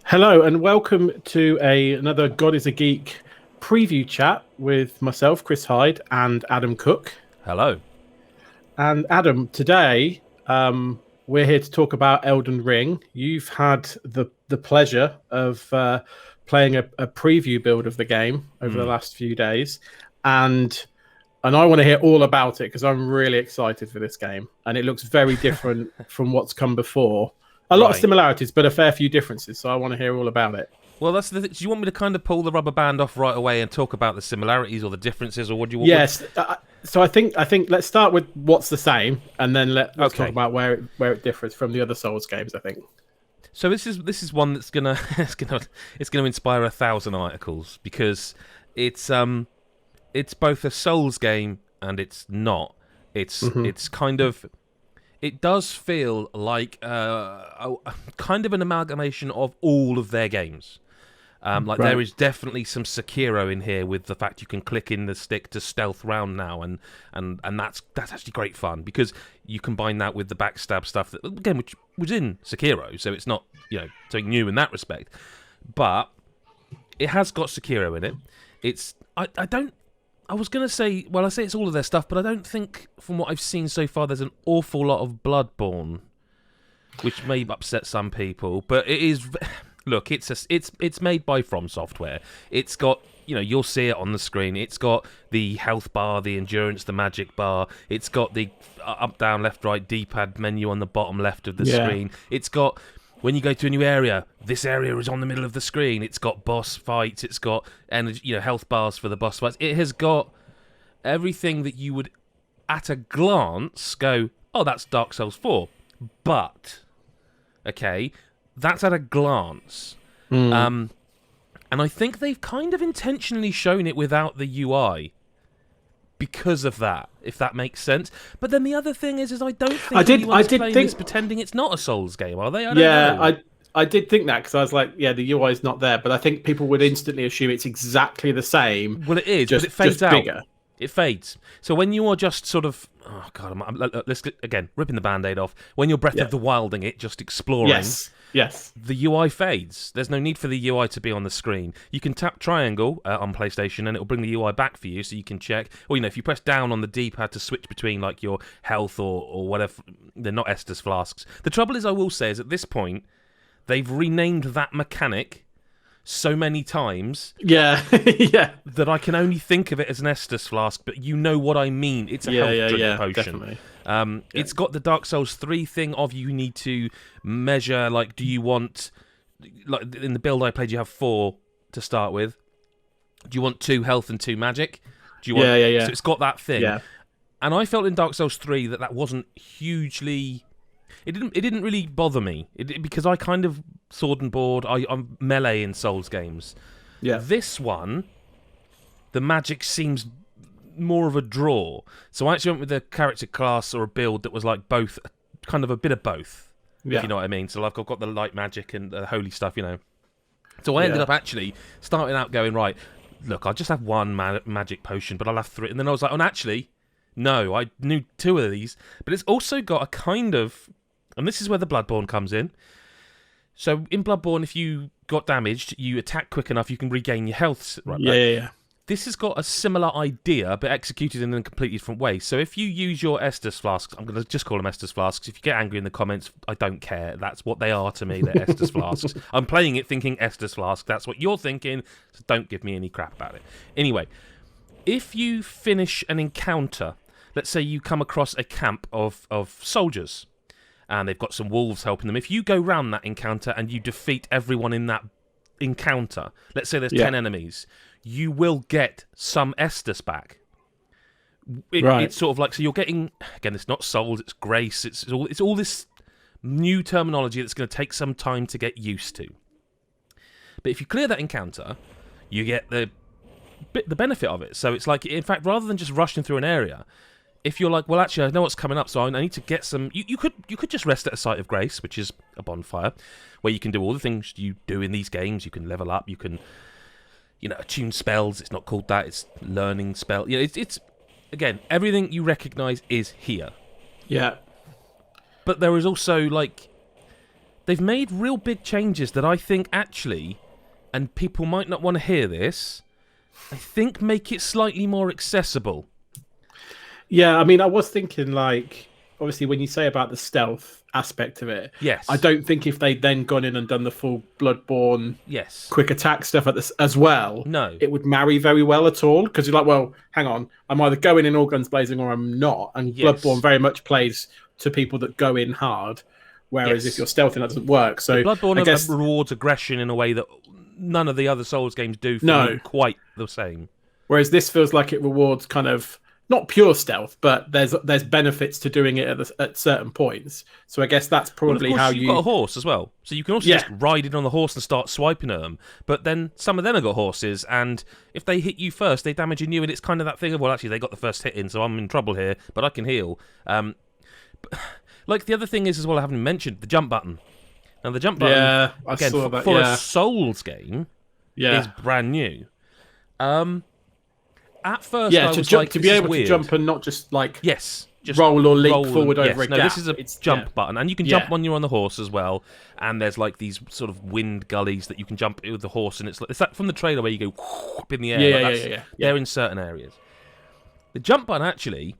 Hello and welcome to another God is a Geek preview chat with myself, Chris Hyde, and Adam Cook. Hello. And Adam, today we're here to talk about Elden Ring. You've had the pleasure of playing a preview build of the game over the last few days, and I want to hear all about it because I'm really excited for this game, and it looks very different from what's come before. A lot of similarities, but a fair few differences. So I want to hear all about it. Well, that's the. Do you want me to kind of pull the rubber band off right away and talk about the similarities or the differences, or what do you want? Yes. So I think let's start with what's the same, and then let's talk about where it differs from the other Souls games. I think. So this is one that's gonna it's gonna inspire 1,000 articles because it's both a Souls game and it's not. It's kind of. It does feel like a kind of an amalgamation of all of their games. There is definitely some Sekiro in here with the fact you can click in the stick to stealth round now, and that's actually great fun because you combine that with the backstab stuff that again which was in Sekiro, so it's not something new in that respect, but it has got Sekiro in it. I was going to say, well, I say it's all of their stuff, but I don't think, from what I've seen so far, there's an awful lot of Bloodborne, which may upset some people. But it is, look, it's made by FromSoftware. It's got, you'll see it on the screen. It's got the health bar, the endurance, the magic bar. It's got the up, down, left, right D-pad menu on the bottom left of the screen. It's got. When you go to a new area, this area is on the middle of the screen. It's got boss fights. It's got energy, health bars for the boss fights. It has got everything that you would, at a glance, go, "Oh, that's Dark Souls 4." But, okay, that's at a glance. And I think they've kind of intentionally shown it without the UI. Because of that, if that makes sense. But then the other thing is I don't think anyone's playing this pretending it's not a Souls game, are they? I don't know. I did think that because I was like, the UI is not there, but I think people would instantly assume it's exactly the same. Well, it is, but it fades out. Bigger. It fades. So when you are just sort of, let's again ripping the band-aid off. When you're Breath of the Wilding it, just exploring. Yes. The UI fades. There's no need for the UI to be on the screen. You can tap triangle on PlayStation and it'll bring the UI back for you so you can check. Or, if you press down on the D-pad to switch between like your health or whatever. They're not Estus flasks. The trouble is, I will say, is at this point, they've renamed that mechanic so many times that I can only think of it as an Estus flask, but you know what I mean. It's a health drink potion. Definitely. It's got the Dark Souls 3 thing of you need to measure, like, do you want, like in the build I played, you have 4 to start with. Do you want 2 health and 2 magic? Do you want? So it's got that thing. Yeah. And I felt in Dark Souls 3 that wasn't hugely. It didn't really bother me because I kind of sword and board. I'm melee in Souls games. Yeah. This one, the magic seems more of a draw. So I actually went with a character class or a build that was like both, kind of a bit of both. If you know what I mean. So like I've got the light magic and the holy stuff, So I ended up actually starting out going, right, look, I'll just have 1 magic potion, but I'll have 3. And then I was like, actually, no, I knew 2 of these. But it's also got a kind of, and this is where the Bloodborne comes in. So in Bloodborne, if you got damaged, you attack quick enough, you can regain your health. Right? This has got a similar idea, but executed in a completely different way. So if you use your Estus flasks, I'm going to just call them Estus flasks. If you get angry in the comments, I don't care. That's what they are to me. They're Estus flasks. I'm playing it thinking Estus flask. That's what you're thinking, so don't give me any crap about it. Anyway, if you finish an encounter, let's say you come across a camp of soldiers, and they've got some wolves helping them. If you go round that encounter and you defeat everyone in that encounter, let's say there's 10 enemies, you will get some Estus back. It's sort of like, so you're getting, again, it's not souls, it's grace, it's all this new terminology that's going to take some time to get used to. But if you clear that encounter, you get the benefit of it. So it's like, in fact, rather than just rushing through an area, if you're like, well, actually, I know what's coming up, so I need to get some. You could just rest at a site of grace, which is a bonfire, where you can do all the things you do in these games. You can level up. You can, attune spells. It's not called that. It's learning spell. It's again, everything you recognise is here. Yeah. But there is also they've made real big changes that I think actually, and people might not want to hear this, I think make it slightly more accessible. Yeah, I mean, I was thinking, like, obviously, when you say about the stealth aspect of it, Yes. I don't think if they'd then gone in and done the full Bloodborne Yes. quick attack stuff at this as well, No. it would marry very well at all. Because you're like, well, hang on, I'm either going in all guns blazing or I'm not. And Yes. Bloodborne very much plays to people that go in hard, whereas Yes. if you're stealthing, that doesn't work. So Bloodborne I guess rewards aggression in a way that none of the other Souls games do for me quite the same. Whereas this feels like it rewards kind of not pure stealth, but there's benefits to doing it at certain points. So I guess that's probably how you've got a horse as well, so you can also just ride in on the horse and start swiping at them. But then some of them have got horses, and if they hit you first, they damage you, and it's kind of that thing of, well, actually they got the first hit in, so I'm in trouble here, but I can heal. Like the other thing is as well, I haven't mentioned the jump button. Now the jump button, again, for a Souls game, is brand new. At first, I was like, to be able to jump and not just like just roll or leap forward over a gap. No, this is a jump button, and you can jump when you're on the horse as well. And there's like these sort of wind gullies that you can jump with the horse, and it's that from the trailer where you go whoop in the air. They're in certain areas. The jump button actually,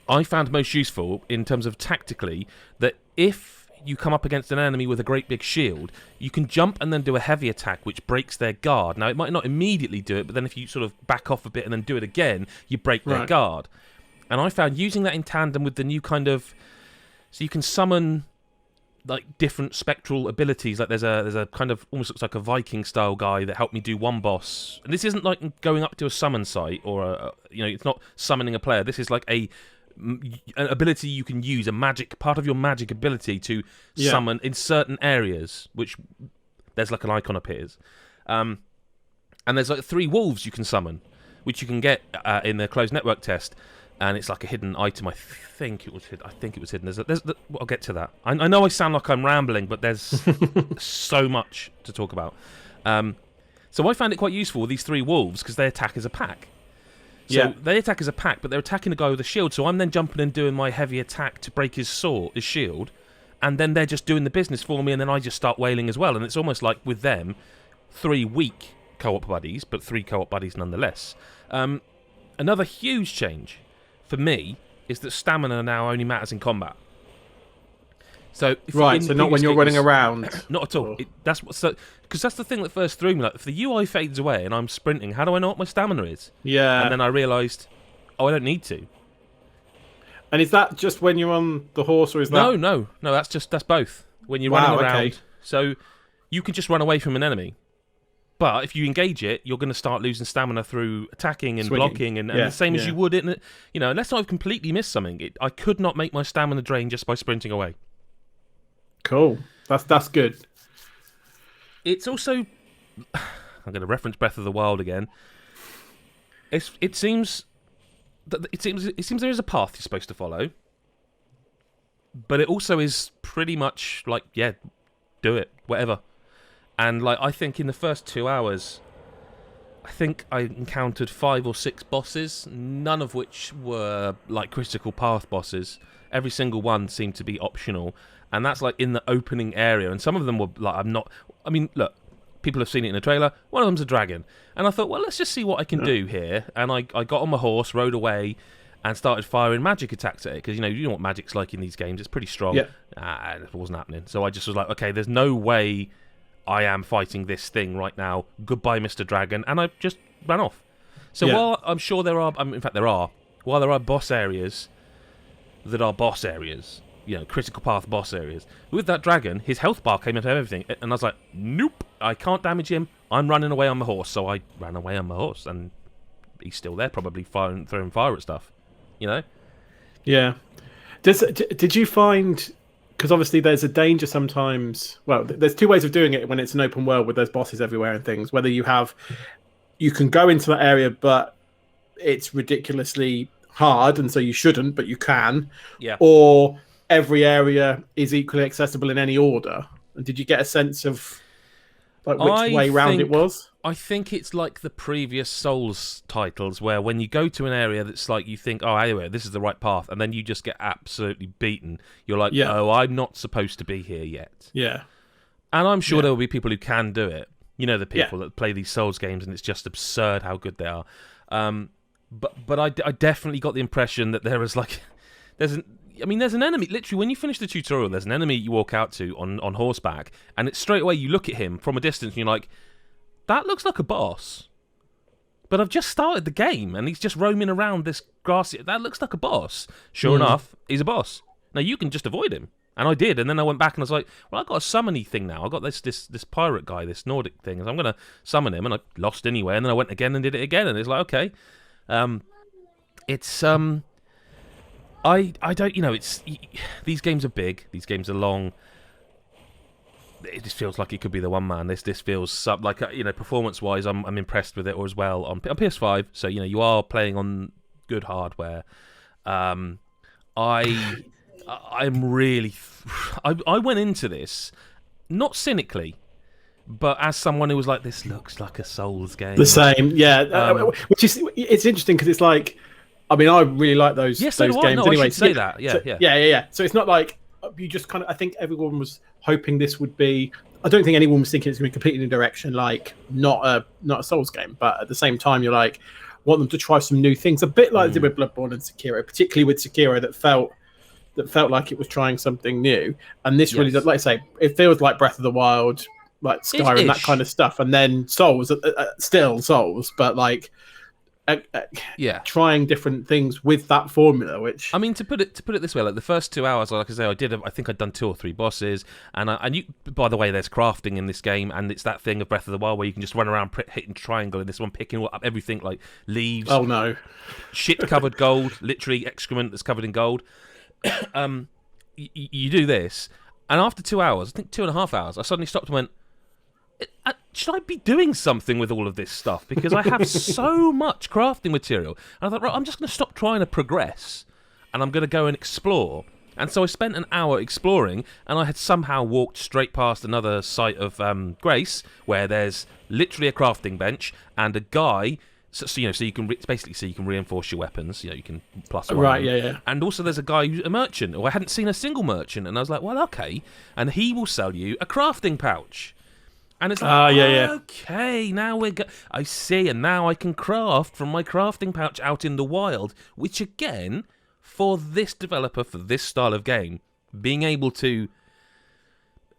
I found most useful in terms of tactically that if you come up against an enemy with a great big shield, you can jump and then do a heavy attack which breaks their guard. Now, it might not immediately do it, but then if you sort of back off a bit and then do it again, you break their guard. And I found using that in tandem with the new kind of... So you can summon like different spectral abilities. Like there's a kind of almost looks like a Viking style guy that helped me do one boss. And this isn't like going up to a summon site or it's not summoning a player. This is like an ability you can use, a magic part of your magic ability to summon in certain areas, which there's like an icon appears, and there's like 3 wolves you can summon, which you can get in the closed network test, and it's like a hidden item. I think it was hidden. I'll get to that. I know I sound like I'm rambling, but there's so much to talk about. So I found it quite useful with these 3 wolves because they attack as a pack. So they attack as a pack, but they're attacking a guy with a shield. So I'm then jumping and doing my heavy attack to break his shield, and then they're just doing the business for me, and then I just start wailing as well. And it's almost like with them, 3 weak co-op buddies, but 3 co-op buddies nonetheless. Another huge change for me is that stamina now only matters in combat. So so not when you're running around. Not at all. Because that's the thing that first threw me. Like, if the UI fades away and I'm sprinting, how do I know what my stamina is? Yeah. And then I realised, I don't need to. And is that just when you're on the horse, or is that? No. That's both. When you're running around, so you can just run away from an enemy. But if you engage it, you're going to start losing stamina through attacking and blocking, and the same as you would in, unless I've completely missed something. I could not make my stamina drain just by sprinting away. Cool. That's good. It's also, I'm going to reference Breath of the Wild again. It seems there is a path you're supposed to follow, but it also is pretty much like, do it, whatever. And like, I think in the first 2 hours, I think I encountered 5 or 6 bosses, none of which were like critical path bosses. Every single one seemed to be optional. And that's like in the opening area. And some of them were like, look, people have seen it in the trailer. One of them's a dragon. And I thought, well, let's just see what I can do here. And I got on my horse, rode away, and started firing magic attacks at it. Because, you know what magic's like in these games. It's pretty strong. Yeah. And it wasn't happening. So I just was like, okay, there's no way I am fighting this thing right now. Goodbye, Mr. Dragon. And I just ran off. So while I'm sure while there are boss areas that are boss areas, critical path boss areas, with that dragon, his health bar came into everything, and I was like, nope, I can't damage him, I'm running away on my horse. So I ran away on my horse, and he's still there, probably throwing fire at stuff, Yeah. Did you find, because obviously there's a danger sometimes, well, there's 2 ways of doing it when it's an open world with there's bosses everywhere and things, whether you can go into that area, but it's ridiculously hard, and so you shouldn't, but you can, or every area is equally accessible in any order. And did you get a sense of like which way round it was? I think it's like the previous Souls titles, where when you go to an area that's like you think, oh, anyway, this is the right path, and then you just get absolutely beaten. You're like, oh, I'm not supposed to be here yet. Yeah. And I'm sure there will be people who can do it. You know, the people that play these Souls games, and it's just absurd how good they are. But I definitely got the impression that there was like, there's an enemy. Literally, when you finish the tutorial, there's an enemy you walk out to on horseback, and it's straight away you look at him from a distance, and you're like, that looks like a boss. But I've just started the game, and he's just roaming around this grassy. That looks like a boss. Sure enough, he's a boss. Now you can just avoid him. And I did, and then I went back and I was like, well, I've got a summon-y thing now. I've got this pirate guy, this Nordic thing, so I'm going to summon him, and I lost anyway, and then I went again and did it again, and it's like, okay. I don't, it's, these games are big, these games are long. It just feels like it could be the one man. This feels like, performance-wise, I'm impressed with it as well on PS5, so, you are playing on good hardware. I'm really... I went into this, not cynically, but as someone who was like, this looks like a Souls game. The same, yeah. Which is... It's interesting, because it's like... I mean, I really like those games anyway. I should say that, yeah. So it's not like... You just kind of... I think everyone was hoping this would be... I don't think anyone was thinking it's going to be completely in a direction, like, not a Souls game, but at the same time, you're like, want them to try some new things, a bit like they did with Bloodborne and Sekiro, particularly with Sekiro, that felt like it was trying something new, and this really does. Like I say, it feels like Breath of the Wild, like Skyrim, that kind of stuff, and then Souls, still Souls, but like trying different things with that formula. Which, I mean, to put it this way, like the first 2 hours, like I say, I think I'd done 2 or 3 bosses, and you, by the way, there's crafting in this game, and it's that thing of Breath of the Wild where you can just run around hitting triangle, and this one picking up everything like leaves, shit covered gold, literally excrement that's covered in gold. You do this, and after 2 hours, I think 2.5 hours, I suddenly stopped and went, should I be doing something with all of this stuff? Because I have so much crafting material. And I thought, right, I'm just going to stop trying to progress, and I'm going to go and explore. And so I spent an hour exploring, and I had somehow walked straight past another site of Grace, where there's literally a crafting bench and a guy. So you can basically you can reinforce your weapons. You can plus one. Right, yeah. And also there's a guy who's a merchant. I hadn't seen a single merchant, and I was like, well, okay. And he will sell you a crafting pouch. And it's like, okay, now I see, and now I can craft from my crafting pouch out in the wild. Which again, for this developer, for this style of game, being able to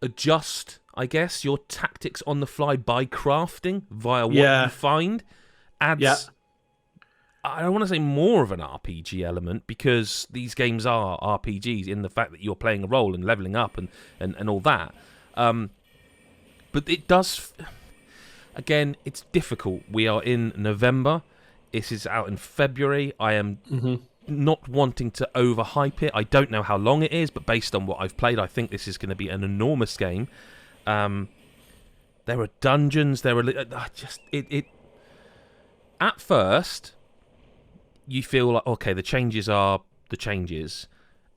adjust, I guess, your tactics on the fly by crafting via what you find adds, I don't want to say more of an RPG element, because these games are RPGs in the fact that you're playing a role and leveling up and all that. But it does... Again, it's difficult. We are in November. This is out in February. I am not wanting to overhype it. I don't know how long it is, but based on what I've played, I think this is going to be an enormous game. There are dungeons. There are... At first, you feel like, okay, the changes are the changes.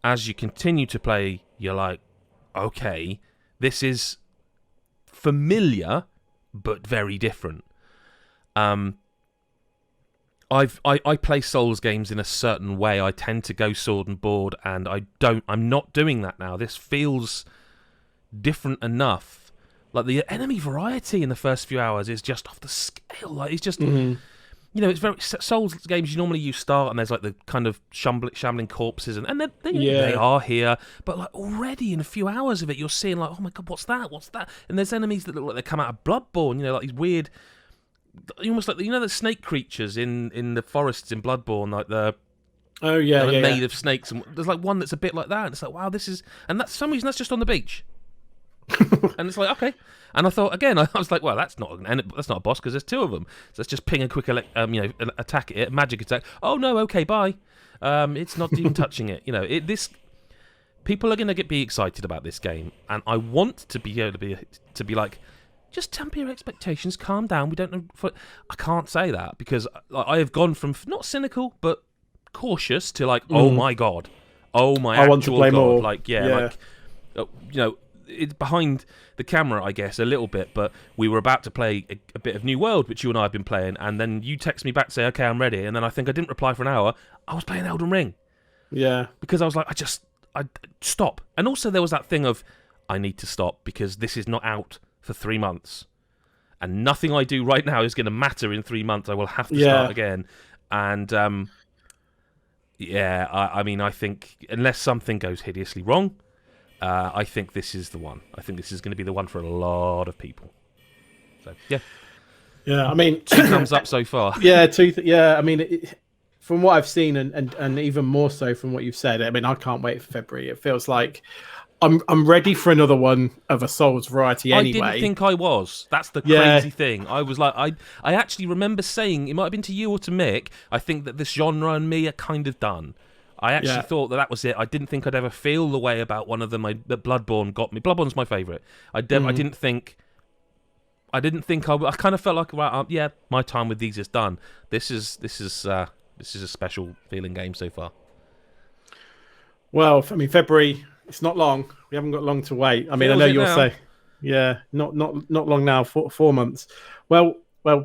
As you continue to play, you're like, okay, this is familiar, but very different. I play Souls games in a certain way. I tend to go sword and board, and I'm not doing that now. This feels different enough. Like, the enemy variety in the first few hours is just off the scale. Like, it's just... it's very... Souls games, you start, and there's like the kind of shambling corpses, and they are here, but like already in a few hours of it, you're seeing like, oh my god, what's that? And there's enemies that look like they come out of Bloodborne, like these weird... Almost like, the snake creatures in the forests in Bloodborne, like the... made of snakes, and there's like one that's a bit like that, and it's like, wow, this is... And that's, for some reason, that's just on the beach. And it's like, okay. And I thought, again, I was like, well, that's not a boss, because there's 2 of them. So let's just ping a quick attack at it, magic attack. Oh no, okay, bye. It's not even touching it. People are going to be excited about this game, and I want to be able to be like, just temper your expectations, calm down. We don't know. I can't say that, because I have gone from not cynical but cautious to like, oh my god, oh my, I want to play God. More. Like, like, it's behind the camera, I guess, a little bit, but we were about to play a bit of New World, which you and I have been playing, and then you text me back to say, okay, I'm ready, and then I think I didn't reply for an hour. I was playing Elden Ring. Yeah. Because I was like, I stop. And also there was that thing of, I need to stop because this is not out for 3 months. And nothing I do right now is going to matter in 3 months. I will have to start again. And, I mean, I think unless something goes hideously wrong, I think this is the one. I think this is going to be the one for a lot of people. So, yeah. Yeah, I mean... 2 thumbs up so far. Yeah, I mean... From what I've seen, and even more so from what you've said, I mean, I can't wait for February. It feels like I'm ready for another one of a Souls variety anyway. I didn't think I was. That's the crazy thing. I was like, I actually remember saying, it might have been to you or to Mick, I think that this genre and me are kind of done. I actually thought that was it. I didn't think I'd ever feel the way about one of them. That Bloodborne got me. Bloodborne's my favourite. I didn't think I kind of felt like, right, my time with these is done. This is a special feeling game so far. Well, I mean, February, it's not long. We haven't got long to wait. I mean, I know you'll say, not long now, 4 months. Well,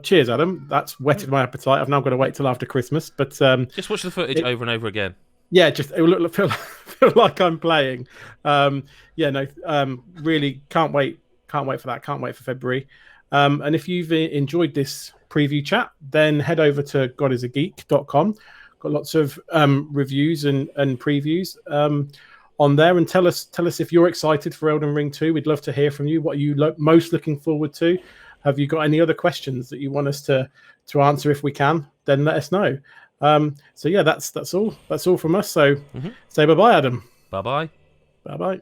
cheers, Adam. That's whetted my appetite. I've now got to wait till after Christmas. But just watch the footage over and over again. Yeah, just it will feel like I'm playing. Really can't wait. Can't wait for that. Can't wait for February. And if you've enjoyed this preview chat, then head over to godisageek.com. Got lots of reviews and previews on there, and tell us if you're excited for Elden Ring 2. We'd love to hear from you. What are you most looking forward to? Have you got any other questions that you want us to answer? If we can, then let us know. So yeah, that's all from us. So say bye-bye, Adam. Bye-bye. Bye-bye.